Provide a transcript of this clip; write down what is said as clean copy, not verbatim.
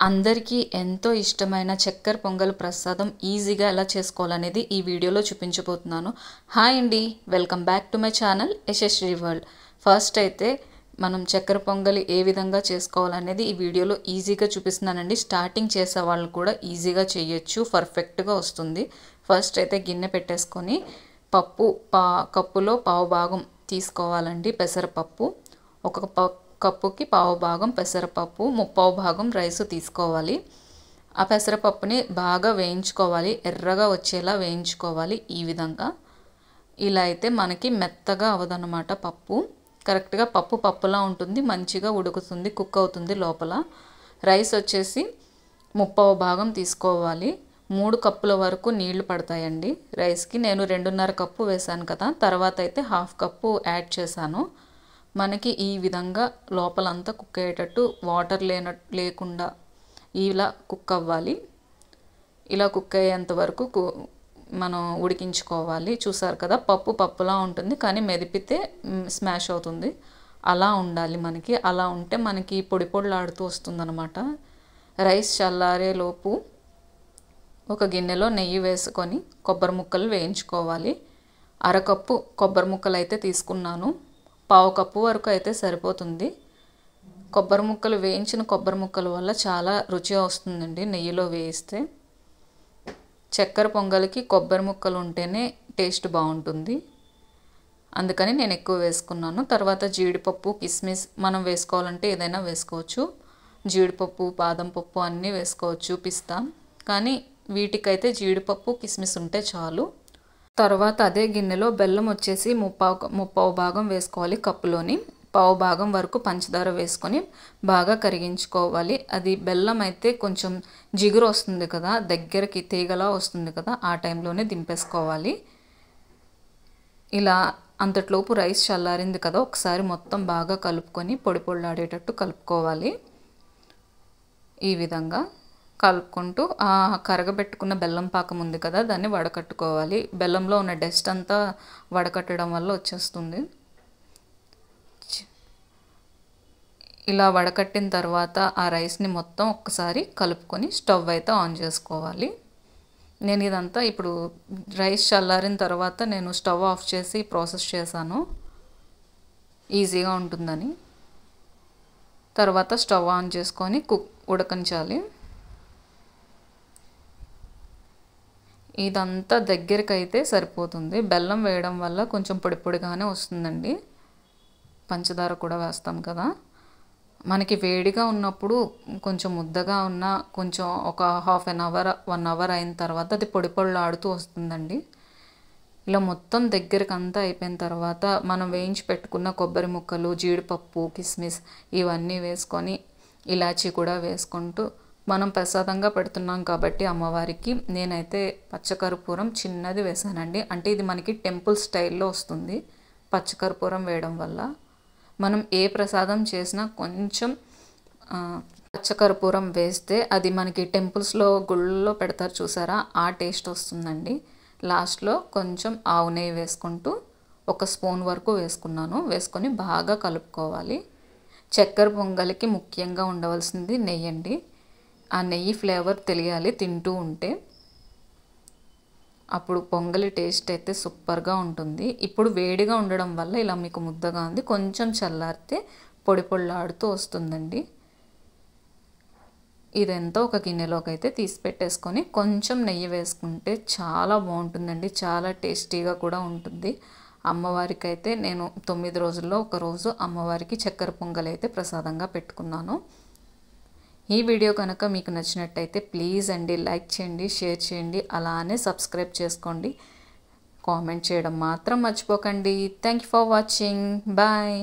అందరికీ ఎంతో ఇష్టమైన చక్కెర పొంగల్ ప్రసాదం ఈజీగా ఎలా చేసుకోవాలనేది ఈ వీడియోలో చూపించబోతున్నాను. హాయ్ అండి, welcome back to my channel Yashasvi world. First అయితే మనం చక్కెర పొంగలి ఏ విధంగా చేసుకోవాలనేది ఈ వీడియోలో ఈజీగా చూపిస్తున్నానండి. స్టార్టింగ్ చేసే వాళ్ళు కూడా ఈజీగా చేయొచ్చు, పర్ఫెక్ట్గా వస్తుంది. ఫస్ట్ అయితే గిన్నె పెట్టేసుకొని పప్పు కప్పులో పావు భాగం తీసుకోవాలండి. పెసరపప్పు ఒక కప్పుకి పావు భాగం పెసరపప్పు, ముప్పావు భాగం రైస్ తీసుకోవాలి. ఆ పెసరపప్పుని బాగా వేయించుకోవాలి, ఎర్రగా వచ్చేలా వేయించుకోవాలి. ఈ విధంగా ఇలా అయితే మనకి మెత్తగా అవదన్నమాట. పప్పు కరెక్ట్గా పప్పులా ఉంటుంది, మంచిగా ఉడుకుతుంది, కుక్ అవుతుంది లోపల. రైస్ వచ్చేసి ముప్పావు భాగం తీసుకోవాలి. 3 కప్పుల వరకు నీళ్లు పడతాయండి రైస్కి. నేను 2.5 కప్పు వేసాను కదా, తర్వాత అయితే 1/2 కప్పు యాడ్ చేశాను. మనకి ఈ విధంగా లోపలంతా కుక్ అయ్యేటట్టు వాటర్ లేకుండా ఇలా కుక్ అవ్వాలి. ఇలా కుక్ అయ్యేంత వరకు మనం ఉడికించుకోవాలి. చూసారు కదా, పప్పులా ఉంటుంది కానీ మెదిపితే స్మాష్ అవుతుంది. అలా ఉండాలి మనకి. అలా ఉంటే మనకి పొడిలాడుతూ వస్తుందన్నమాట. రైస్ చల్లారేలోపు ఒక గిన్నెలో నెయ్యి వేసుకొని కొబ్బరి ముక్కలు వేయించుకోవాలి. 1/2 కప్పు కొబ్బరి ముక్కలు అయితే తీసుకున్నాను. పావు కప్పు వరకు అయితే సరిపోతుంది. కొబ్బరి ముక్కలు వేయించిన కొబ్బరి ముక్కల వల్ల చాలా రుచి వస్తుందండి నెయ్యిలో వేయిస్తే. చక్కెర పొంగలికి కొబ్బరి ముక్కలు ఉంటేనే టేస్ట్ బాగుంటుంది, అందుకని నేను ఎక్కువ వేసుకున్నాను. తర్వాత జీడిపప్పు, కిస్మిస్ మనం వేసుకోవాలంటే ఏదైనా వేసుకోవచ్చు. జీడిపప్పు, బాదం పప్పు అన్నీ వేసుకోవచ్చు, పిస్తా. కానీ వీటికైతే జీడిపప్పు, కిస్మిస్ ఉంటే చాలు. తర్వాత అదే గిన్నెలో బెల్లం వచ్చేసి ముప్పావు భాగం వేసుకోవాలి. కప్పులోని పావు భాగం వరకు పంచదార వేసుకొని బాగా కరిగించుకోవాలి. అది బెల్లం అయితే కొంచెం జిగురు వస్తుంది కదా, దగ్గరికి తీగలా వస్తుంది కదా, ఆ టైంలోనే దింపేసుకోవాలి. ఇలా అంతట్లోపు రైస్ చల్లారింది కదా, ఒకసారి మొత్తం బాగా కలుపుకొని పొడిలాడేటట్టు కలుపుకోవాలి. ఈ విధంగా కలుపుకుంటూ ఆ కరగబెట్టుకున్న బెల్లం పాకం ఉంది కదా, దాన్ని వడకట్టుకోవాలి. బెల్లంలో ఉన్న డస్ట్ అంతా వడకట్టడం వల్ల వచ్చేస్తుంది. ఇలా వడకట్టిన తర్వాత ఆ రైస్ని మొత్తం ఒక్కసారి కలుపుకొని స్టవ్ అయితే ఆన్ చేసుకోవాలి. నేను ఇదంతా ఇప్పుడు రైస్ చల్లారిన తర్వాత నేను స్టవ్ ఆఫ్ చేసి ప్రాసెస్ చేశాను, ఈజీగా ఉంటుందని. తర్వాత స్టవ్ ఆన్ చేసుకొని ఉడకించాలి. ఇదంతా దగ్గరికి అయితే సరిపోతుంది. బెల్లం వేయడం వల్ల కొంచెం పొడిగానే వస్తుందండి. పంచదార కూడా వేస్తాం కదా. మనకి వేడిగా ఉన్నప్పుడు కొంచెం ముద్దగా ఉన్న కొంచెం ఒక 1/2 అవర్ 1 అవర్ అయిన తర్వాత అది పొడిలాడుతూ వస్తుందండి. ఇలా మొత్తం దగ్గరికి అంతా అయిపోయిన తర్వాత మనం వేయించి పెట్టుకున్న కొబ్బరి ముక్కలు, జీడిపప్పు, కిస్మిస్ ఇవన్నీ వేసుకొని ఇలాచీ కూడా వేసుకుంటూ మనం ప్రసాదంగా పెడుతున్నాం కాబట్టి అమ్మవారికి నేనైతే పచ్చకర్పూరం చిన్నది వేసానండి. అంటే ఇది మనకి టెంపుల్ స్టైల్లో వస్తుంది పచ్చకర్పూరం వేయడం వల్ల. మనం ఏ ప్రసాదం చేసినా కొంచెం పచ్చకర్పూరం వేస్తే అది మనకి టెంపుల్స్లో గుళ్ళలో పెడతారు చూసారా, ఆ టేస్ట్ వస్తుందండి. లాస్ట్లో కొంచెం ఆవు నెయ్యి వేసుకుంటూ 1 స్పూన్ వరకు వేసుకున్నాను. వేసుకొని బాగా కలుపుకోవాలి. చక్కెర పొంగలికి ముఖ్యంగా ఉండవలసింది నెయ్యి అండి. ఆ నెయ్యి ఫ్లేవర్ తెలియాలి తింటూ ఉంటే, అప్పుడు పొంగలి టేస్ట్ అయితే సూపర్గా ఉంటుంది. ఇప్పుడు వేడిగా ఉండడం వల్ల ఇలా మీకు ముద్దగా ఉంది. కొంచెం చల్లారితే పొడిలాడుతూ వస్తుందండి. ఇదంతా ఒక గిన్నెలోకి అయితే తీసి పెట్టేసుకొని కొంచెం నెయ్యి వేసుకుంటే చాలా బాగుంటుందండి, చాలా టేస్టీగా కూడా ఉంటుంది. అమ్మవారికి అయితే నేను 9 రోజుల్లో ఒక రోజు అమ్మవారికి చక్కెర పొంగలి అయితే ప్రసాదంగా పెట్టుకున్నాను. ఈ వీడియో కనుక మీకు నచ్చినట్టయితే ప్లీజ్ అండి లైక్ చేయండి, షేర్ చేయండి, అలానే సబ్స్క్రైబ్ చేసుకోండి. కామెంట్ చేయడం మాత్రం మర్చిపోకండి. Thank you for watching. Bye.